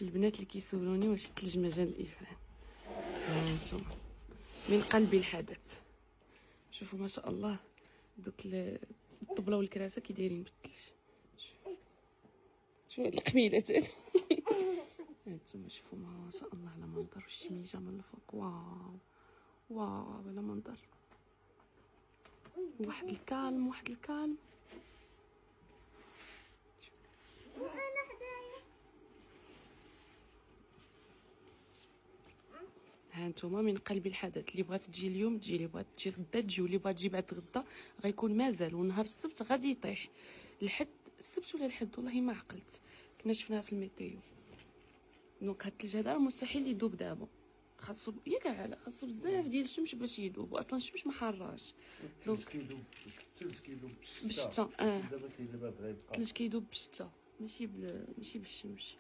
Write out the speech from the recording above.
البنات اللي كيسولوني واش الثلج مجال الافران، ها انتم من قلب الحدث. شوفوا ما شاء الله دوك الطبله والكراسه كي دايرين بالثلج. شوفوا هاد القميله زاد. هانتوما شوفوا ما شاء الله على منظر الشميجه من الفوق. واو واو على منظر، واحد الكالم واحد الكالم. ها انتوما من قلب الحدث، اللي بغات تجي اليوم تجي، اللي بغات تجي غدا تجي، واللي بغات تجي بعد غدا غيكون مازال. ونهار السبت غادي يطيح، الحد السبت ولا الحد والله ما عقلت، كنا شفناها في الميتيو. دونك هاد الثلج هذا مستحيل يذوب دابا، خاصو ياك على خاصو بزاف ديال الشمس باش يذوب، واصلا الشمس ما حراش. الثلج كيذوب، الثلج كيذوب بالشتا. دابا كاين اللي باغي يبقى. الثلج كيذوب بالشتا ماشي بالشمس.